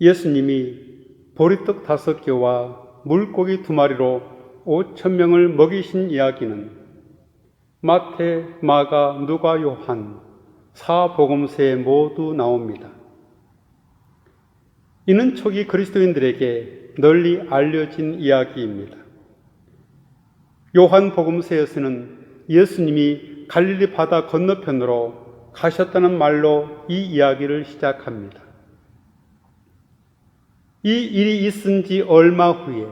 예수님이 보리떡 5개와 물고기 2마리로 5,000명을 먹이신 이야기는 마태, 마가, 누가, 요한 4복음서에 모두 나옵니다. 이는 초기 그리스도인들에게 널리 알려진 이야기입니다. 요한 복음서에서는 예수님이 갈릴리 바다 건너편으로 가셨다는 말로 이 이야기를 시작합니다. 이 일이 있은 지 얼마 후에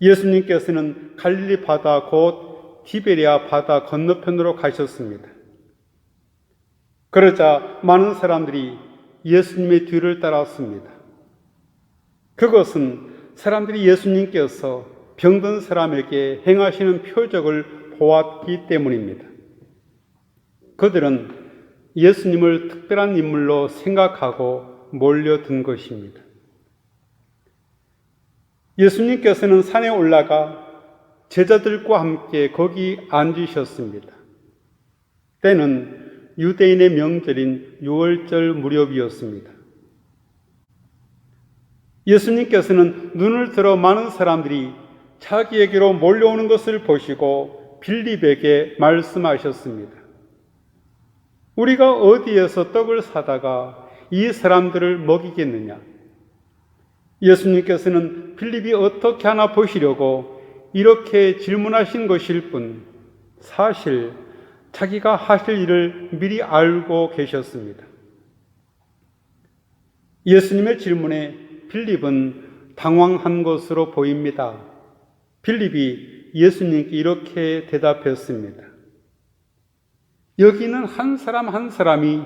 예수님께서는 갈릴리 바다 곧 디베리아 바다 건너편으로 가셨습니다. 그러자 많은 사람들이 예수님의 뒤를 따랐습니다. 그것은 사람들이 예수님께서 병든 사람에게 행하시는 표적을 보았기 때문입니다. 그들은 예수님을 특별한 인물로 생각하고 몰려든 것입니다. 예수님께서는 산에 올라가 제자들과 함께 거기 앉으셨습니다. 때는 유대인의 명절인 유월절 무렵이었습니다. 예수님께서는 눈을 들어 많은 사람들이 자기에게로 몰려오는 것을 보시고 빌립에게 말씀하셨습니다. 우리가 어디에서 떡을 사다가 이 사람들을 먹이겠느냐? 예수님께서는 빌립이 어떻게 하나 보시려고 이렇게 질문하신 것일 뿐 사실 자기가 하실 일을 미리 알고 계셨습니다. 예수님의 질문에 빌립은 당황한 것으로 보입니다. 빌립이 예수님께 이렇게 대답했습니다. 여기는 한 사람 한 사람이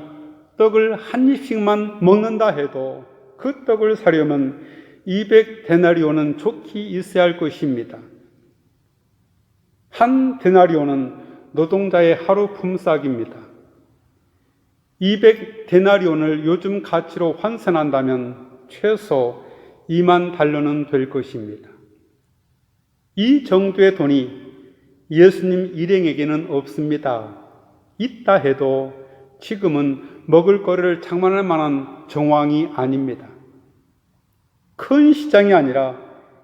떡을 한 입씩만 먹는다 해도 그 떡을 사려면 200데나리온은 좋게 있어야 할 것입니다. 한 데나리온은 노동자의 하루 품삯입니다. 200데나리온을 요즘 가치로 환산한다면 최소 2만 달러는 될 것입니다. 이 정도의 돈이 예수님 일행에게는 없습니다. 있다 해도 지금은 먹을거리를 장만할 만한 정황이 아닙니다. 큰 시장이 아니라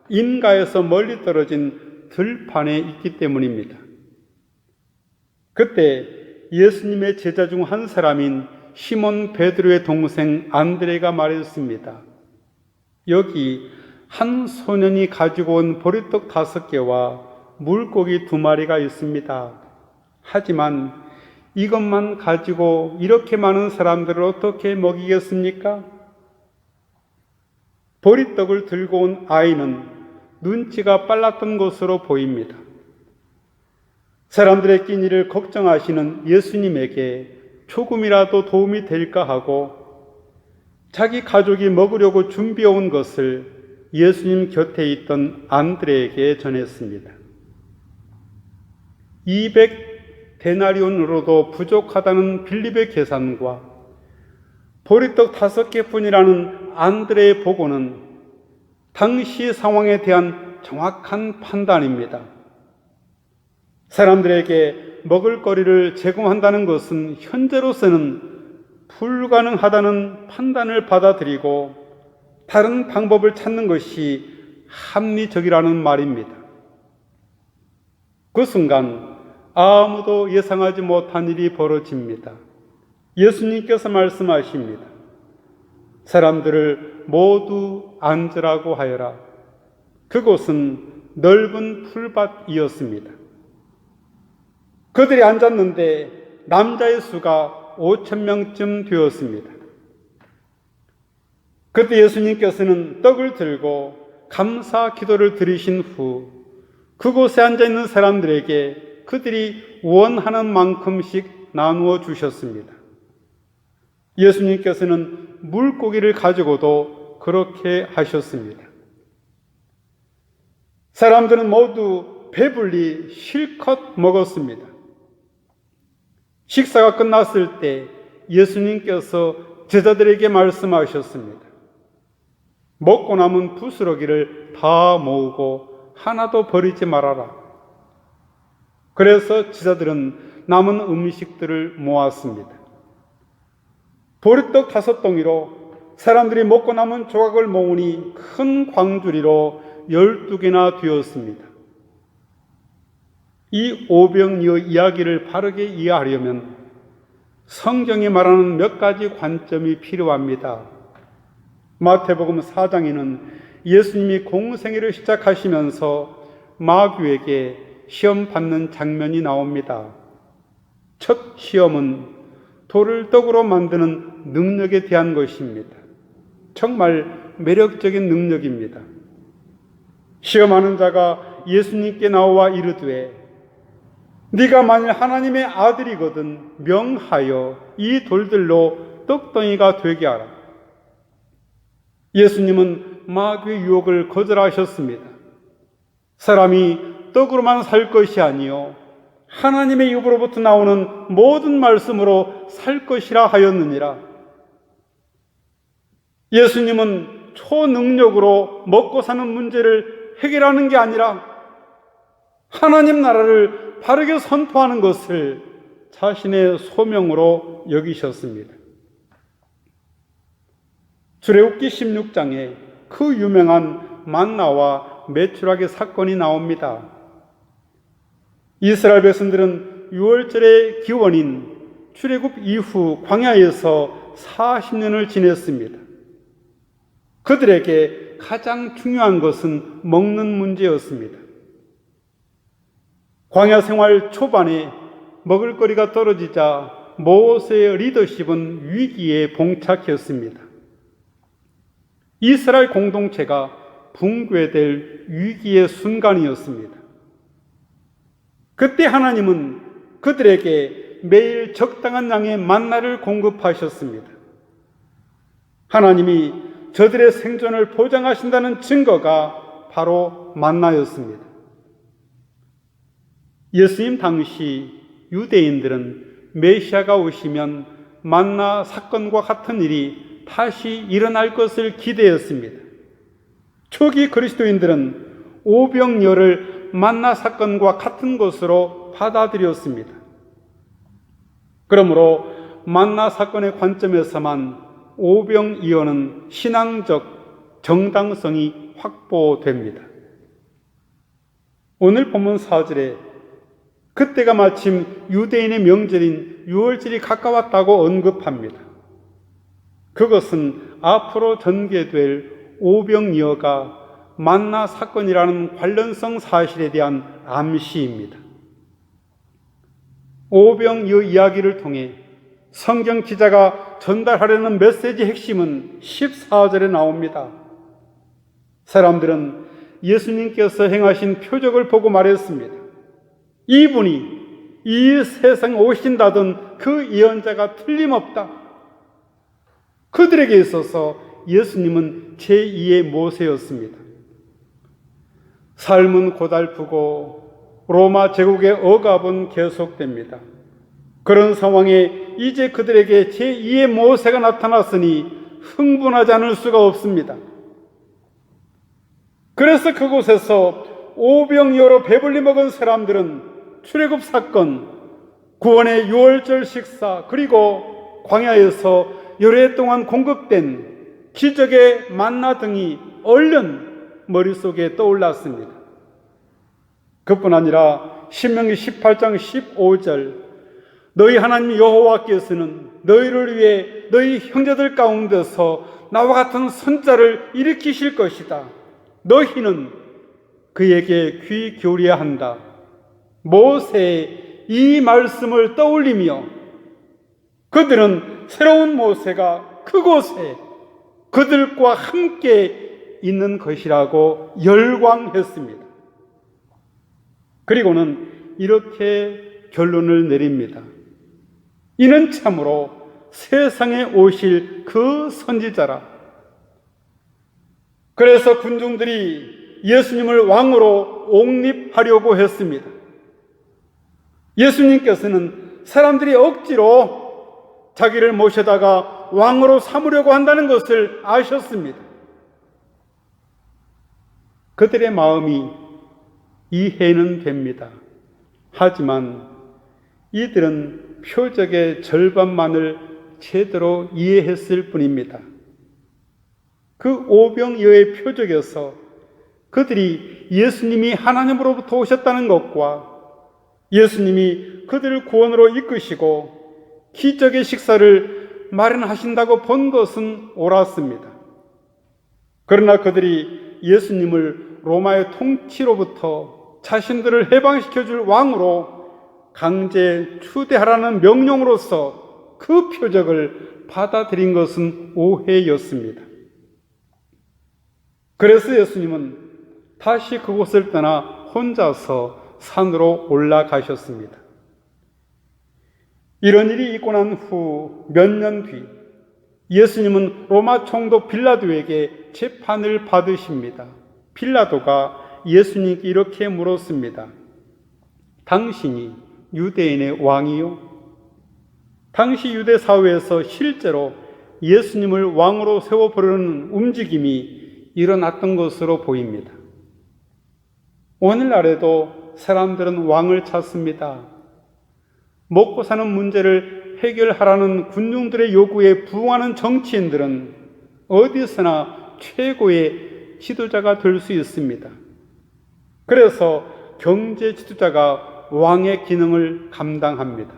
인가에서 멀리 떨어진 들판에 있기 때문입니다. 그때 예수님의 제자 중 한 사람인 시몬 베드로의 동생 안드레가 말했습니다. 여기 한 소년이 가지고 온 보리떡 5개와 물고기 2마리가 있습니다. 하지만 이것만 가지고 이렇게 많은 사람들을 어떻게 먹이겠습니까? 보리떡을 들고 온 아이는 눈치가 빨랐던 것으로 보입니다. 사람들의 끼니를 걱정하시는 예수님에게 조금이라도 도움이 될까 하고 자기 가족이 먹으려고 준비해온 것을 예수님 곁에 있던 안드레에게 전했습니다. 200데나리온으로도 부족하다는 빌립의 계산과 보리떡 5개뿐이라는 안드레의 보고는 당시 상황에 대한 정확한 판단입니다. 사람들에게 먹을거리를 제공한다는 것은 현재로서는 불가능하다는 판단을 받아들이고 다른 방법을 찾는 것이 합리적이라는 말입니다. 그 순간 아무도 예상하지 못한 일이 벌어집니다. 예수님께서 말씀하십니다. 사람들을 모두 앉으라고 하여라. 그곳은 넓은 풀밭이었습니다. 그들이 앉았는데 남자의 수가 5,000명쯤 되었습니다. 그때 예수님께서는 떡을 들고 감사 기도를 드리신 후 그곳에 앉아있는 사람들에게 그들이 원하는 만큼씩 나누어 주셨습니다. 예수님께서는 물고기를 가지고도 그렇게 하셨습니다. 사람들은 모두 배불리 실컷 먹었습니다. 식사가 끝났을 때 예수님께서 제자들에게 말씀하셨습니다. 먹고 남은 부스러기를 다 모으고 하나도 버리지 말아라. 그래서 제자들은 남은 음식들을 모았습니다. 보리떡 5덩이로 사람들이 먹고 남은 조각을 모으니 큰 광주리로 12개나 되었습니다. 이 오병이어 이야기를 바르게 이해하려면 성경이 말하는 몇 가지 관점이 필요합니다. 마태복음 4장에는 예수님이 공생애를 시작하시면서 마귀에게 시험 받는 장면이 나옵니다. 첫 시험은 돌을 떡으로 만드는 능력에 대한 것입니다. 정말 매력적인 능력입니다. 시험하는 자가 예수님께 나와 이르되 네가 만일 하나님의 아들이거든 명하여 이 돌들로 떡덩이가 되게 하라. 예수님은 마귀의 유혹을 거절하셨습니다. 사람이 떡으로만 살 것이 아니요 하나님의 입으로부터 나오는 모든 말씀으로 살 것이라 하였느니라. 예수님은 초능력으로 먹고 사는 문제를 해결하는 게 아니라 하나님 나라를 바르게 선포하는 것을 자신의 소명으로 여기셨습니다. 출애굽기 16장에 그 유명한 만나와 메추라기 사건이 나옵니다. 이스라엘 백성들은 6월절의 기원인 출애굽 이후 광야에서 40년을 지냈습니다. 그들에게 가장 중요한 것은 먹는 문제였습니다. 광야 생활 초반에 먹을거리가 떨어지자 모세의 리더십은 위기에 봉착했습니다. 이스라엘 공동체가 붕괴될 위기의 순간이었습니다. 그때 하나님은 그들에게 매일 적당한 양의 만나를 공급하셨습니다. 하나님이 저들의 생존을 보장하신다는 증거가 바로 만나였습니다. 예수님 당시 유대인들은 메시아가 오시면 만나 사건과 같은 일이 다시 일어날 것을 기대했습니다. 초기 그리스도인들은 오병이어를 만나 사건과 같은 것으로 받아들였습니다. 그러므로 만나 사건의 관점에서만 오병이어는 신앙적 정당성이 확보됩니다. 오늘 본문 4절에 그때가 마침 유대인의 명절인 유월절이 가까웠다고 언급합니다. 그것은 앞으로 전개될 오병이어가 만나 사건이라는 관련성 사실에 대한 암시입니다. 오병이어 이야기를 통해 성경 기자가 전달하려는 메시지 핵심은 14절에 나옵니다. 사람들은 예수님께서 행하신 표적을 보고 말했습니다. 이분이 이 세상에 오신다던 그 예언자가 틀림없다. 그들에게 있어서 예수님은 제2의 모세였습니다. 삶은 고달프고 로마 제국의 억압은 계속됩니다. 그런 상황에 이제 그들에게 제2의 모세가 나타났으니 흥분하지 않을 수가 없습니다. 그래서 그곳에서 오병이어로 배불리 먹은 사람들은 출애굽 사건, 구원의 유월절 식사, 그리고 광야에서 열흘 동안 공급된 기적의 만나 등이 얼른 머릿속에 떠올랐습니다. 그뿐 아니라 신명기 18장 15절 너희 하나님 여호와께서는 너희를 위해 너희 형제들 가운데서 나와 같은 선자를 일으키실 것이다. 너희는 그에게 귀 기울여야 한다. 모세의 이 말씀을 떠올리며 그들은 새로운 모세가 그곳에 그들과 함께 있는 것이라고 열광했습니다. 그리고는 이렇게 결론을 내립니다. 이는 참으로 세상에 오실 그 선지자라. 그래서 군중들이 예수님을 왕으로 옹립하려고 했습니다. 예수님께서는 사람들이 억지로 자기를 모셔다가 왕으로 삼으려고 한다는 것을 아셨습니다. 그들의 마음이 이해는 됩니다. 하지만 이들은 표적의 절반만을 제대로 이해했을 뿐입니다. 그 오병이어의 표적에서 그들이 예수님이 하나님으로부터 오셨다는 것과 예수님이 그들을 구원으로 이끄시고 기적의 식사를 마련하신다고 본 것은 옳았습니다. 그러나 그들이 예수님을 로마의 통치로부터 자신들을 해방시켜 줄 왕으로 강제 추대하라는 명령으로서 그 표적을 받아들인 것은 오해였습니다. 그래서 예수님은 다시 그곳을 떠나 혼자서 산으로 올라가셨습니다. 이런 일이 있고 난 후 몇 년 뒤 예수님은 로마 총독 빌라도에게 재판을 받으십니다. 빌라도가 예수님께 이렇게 물었습니다. 당신이 유대인의 왕이요? 당시 유대 사회에서 실제로 예수님을 왕으로 세워보려는 움직임이 일어났던 것으로 보입니다. 오늘날에도 사람들은 왕을 찾습니다. 먹고 사는 문제를 해결하라는 군중들의 요구에 부응하는 정치인들은 어디서나 최고의 지도자가 될 수 있습니다. 그래서 경제 지도자가 왕의 기능을 감당합니다.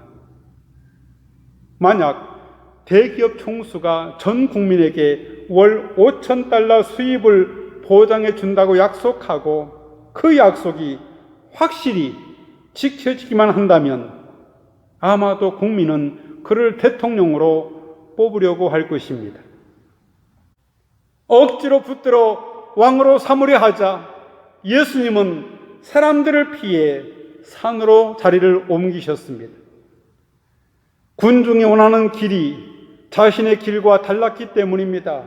만약 대기업 총수가 전 국민에게 월 5,000달러 수입을 보장해 준다고 약속하고 그 약속이 확실히 지켜지기만 한다면 아마도 국민은 그를 대통령으로 뽑으려고 할 것입니다. 억지로 붙들어 왕으로 삼으려 하자 예수님은 사람들을 피해 산으로 자리를 옮기셨습니다. 군중이 원하는 길이 자신의 길과 달랐기 때문입니다.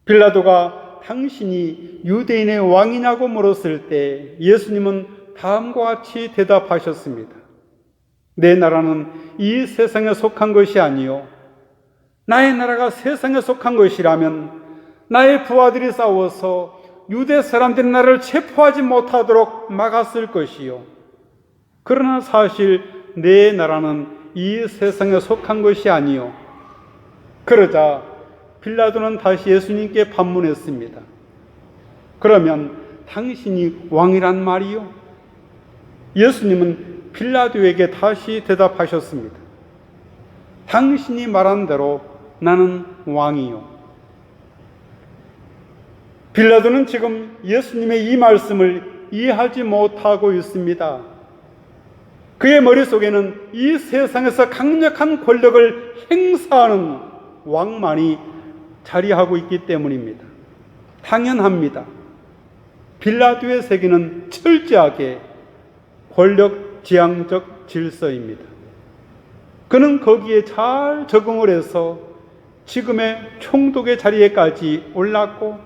빌라도가 당신이 유대인의 왕이냐고 물었을 때 예수님은 다음과 같이 대답하셨습니다. 내 나라는 이 세상에 속한 것이 아니요 나의 나라가 세상에 속한 것이라면 나의 부하들이 싸워서 유대 사람들이 나를 체포하지 못하도록 막았을 것이요 그러나 사실 내 나라는 이 세상에 속한 것이 아니요. 그러자 빌라도는 다시 예수님께 반문했습니다. 그러면 당신이 왕이란 말이요? 예수님은 빌라도에게 다시 대답하셨습니다. 당신이 말한 대로 나는 왕이요. 빌라도는 지금 예수님의 이 말씀을 이해하지 못하고 있습니다. 그의 머릿속에는 이 세상에서 강력한 권력을 행사하는 왕만이 자리하고 있기 때문입니다. 당연합니다. 빌라도의 세계는 철저하게 권력 지향적 질서입니다. 그는 거기에 잘 적응을 해서 지금의 총독의 자리에까지 올랐고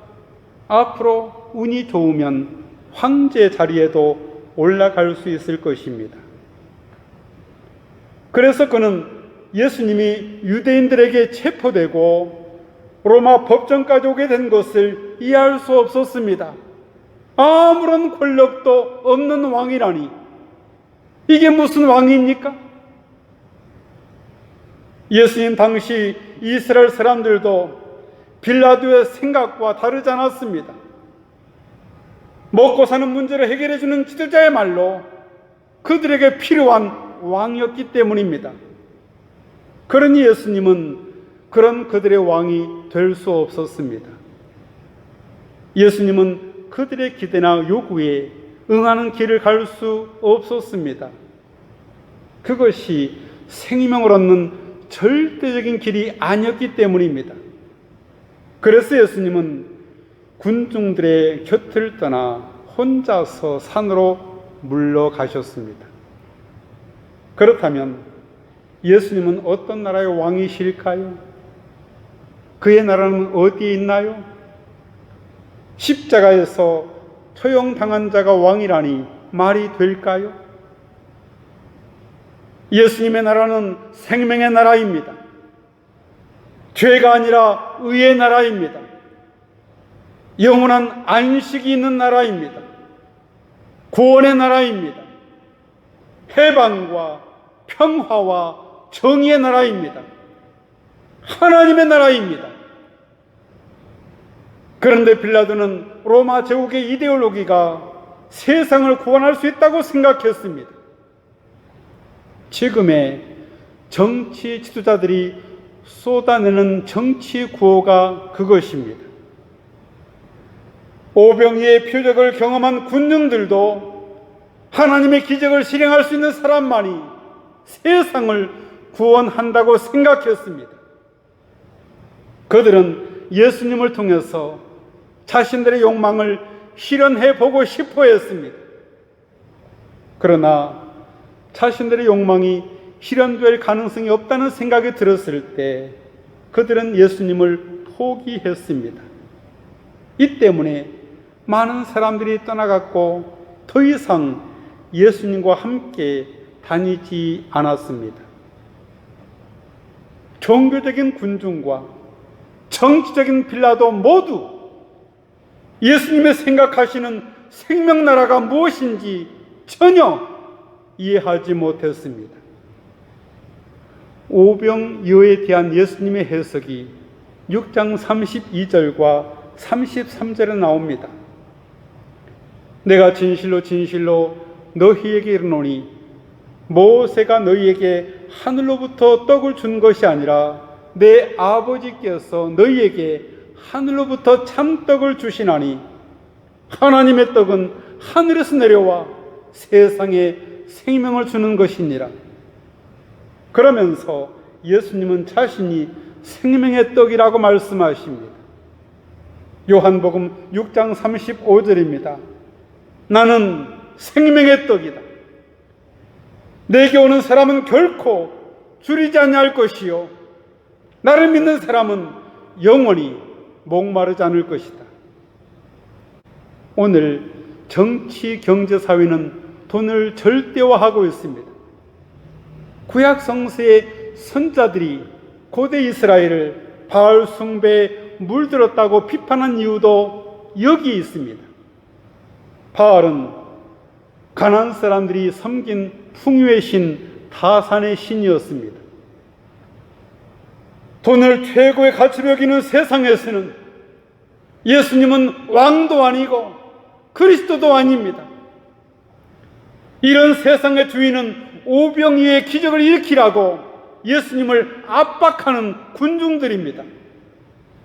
앞으로 운이 좋으면 황제 자리에도 올라갈 수 있을 것입니다. 그래서 그는 예수님이 유대인들에게 체포되고 로마 법정까지 오게 된 것을 이해할 수 없었습니다. 아무런 권력도 없는 왕이라니 이게 무슨 왕입니까? 예수님 당시 이스라엘 사람들도 빌라도의 생각과 다르지 않았습니다. 먹고 사는 문제를 해결해 주는 지도자야말로 그들에게 필요한 왕이었기 때문입니다. 그러니 예수님은 그런 그들의 왕이 될 수 없었습니다. 예수님은 그들의 기대나 요구에 응하는 길을 갈 수 없었습니다. 그것이 생명을 얻는 절대적인 길이 아니었기 때문입니다. 그래서 예수님은 군중들의 곁을 떠나 혼자서 산으로 물러가셨습니다. 그렇다면 예수님은 어떤 나라의 왕이실까요? 그의 나라는 어디에 있나요? 십자가에서 처형당한 자가 왕이라니 말이 될까요? 예수님의 나라는 생명의 나라입니다. 죄가 아니라 의의 나라입니다. 영원한 안식이 있는 나라입니다. 구원의 나라입니다. 해방과 평화와 정의의 나라입니다. 하나님의 나라입니다. 그런데 빌라도는 로마 제국의 이데올로기가 세상을 구원할 수 있다고 생각했습니다. 지금의 정치 지도자들이 쏟아내는 정치 구호가 그것입니다. 오병이의 표적을 경험한 군중들도 하나님의 기적을 실행할 수 있는 사람만이 세상을 구원한다고 생각했습니다. 그들은 예수님을 통해서 자신들의 욕망을 실현해 보고 싶어 했습니다. 그러나 자신들의 욕망이 실현될 가능성이 없다는 생각이 들었을 때 그들은 예수님을 포기했습니다. 이 때문에 많은 사람들이 떠나갔고 더 이상 예수님과 함께 다니지 않았습니다. 종교적인 군중과 정치적인 빌라도 모두 예수님의 생각하시는 생명나라가 무엇인지 전혀 이해하지 못했습니다. 오병이어에 대한 예수님의 해석이 6장 32절과 33절에 나옵니다. 내가 진실로 진실로 너희에게 이르노니 모세가 너희에게 하늘로부터 떡을 준 것이 아니라 내 아버지께서 너희에게 하늘로부터 참떡을 주시나니 하나님의 떡은 하늘에서 내려와 세상에 생명을 주는 것이니라. 그러면서 예수님은 자신이 생명의 떡이라고 말씀하십니다. 요한복음 6장 35절입니다. 나는 생명의 떡이다. 내게 오는 사람은 결코 줄이지 아니할 것이요 나를 믿는 사람은 영원히 목마르지 않을 것이다. 오늘 정치, 경제, 사회는 돈을 절대화하고 있습니다. 구약 성서의 선자들이 고대 이스라엘을 바알 숭배에 물들었다고 비판한 이유도 여기 있습니다. 바알은 가나안 사람들이 섬긴 풍요의 신 타산의 신이었습니다. 돈을 최고의 가치로 여기는 세상에서는 예수님은 왕도 아니고 그리스도도 아닙니다. 이런 세상의 주인은 오병이어의 기적을 일으키라고 예수님을 압박하는 군중들입니다.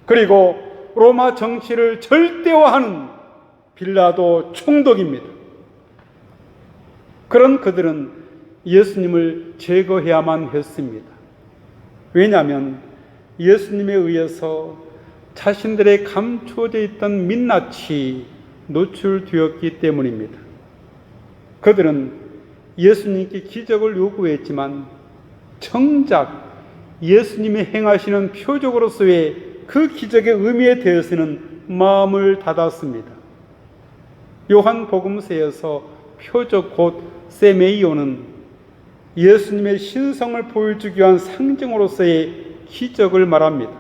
그리고 로마 정치를 절대화하는 빌라도 총독입니다. 그런 그들은 예수님을 제거해야만 했습니다. 왜냐하면 예수님에 의해서 자신들의 감추어져 있던 민낯이 노출되었기 때문입니다. 그들은 예수님께 기적을 요구했지만 정작 예수님이 행하시는 표적으로서의 그 기적의 의미에 대해서는 마음을 닫았습니다. 요한복음서에서 표적 곧 세메이오는 예수님의 신성을 보여주기 위한 상징으로서의 기적을 말합니다.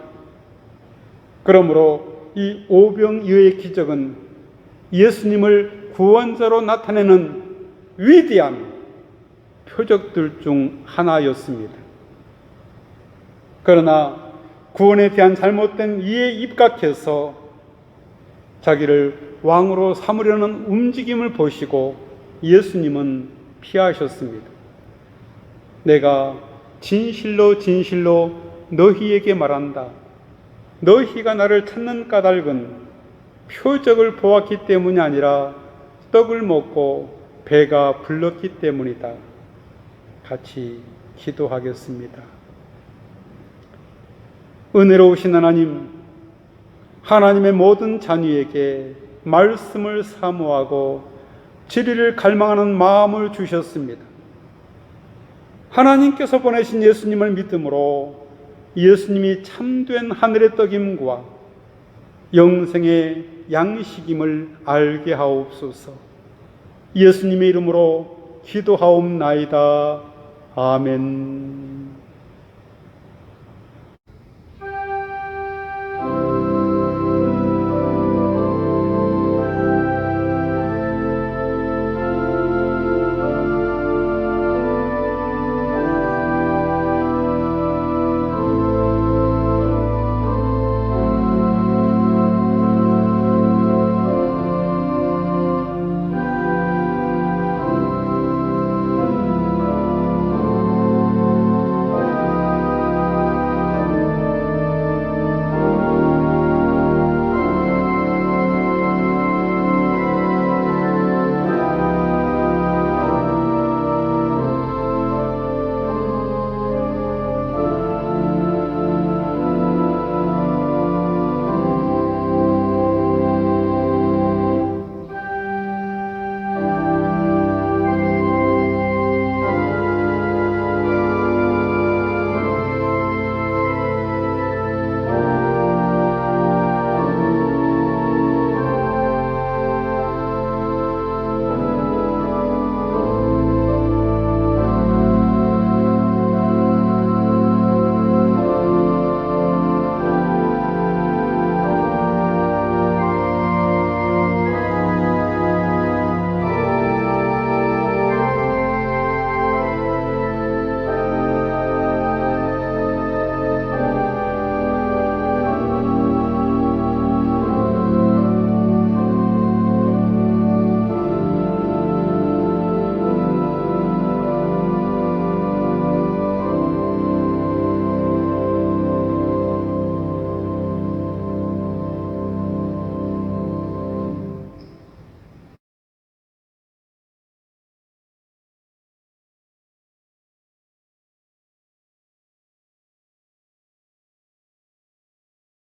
그러므로 이 오병이어의 기적은 예수님을 구원자로 나타내는 위대한 표적들 중 하나였습니다. 그러나 구원에 대한 잘못된 이해에 입각해서 자기를 왕으로 삼으려는 움직임을 보시고 예수님은 피하셨습니다. 내가 진실로 진실로 너희에게 말한다. 너희가 나를 찾는 까닭은 표적을 보았기 때문이 아니라 떡을 먹고 배가 불렀기 때문이다. 같이 기도하겠습니다. 은혜로우신 하나님, 하나님의 모든 자녀에게 말씀을 사모하고 진리를 갈망하는 마음을 주셨습니다. 하나님께서 보내신 예수님을 믿음으로 예수님이 참된 하늘의 떡임과 영생의 양식임을 알게 하옵소서. 예수님의 이름으로 기도하옵나이다. 아멘.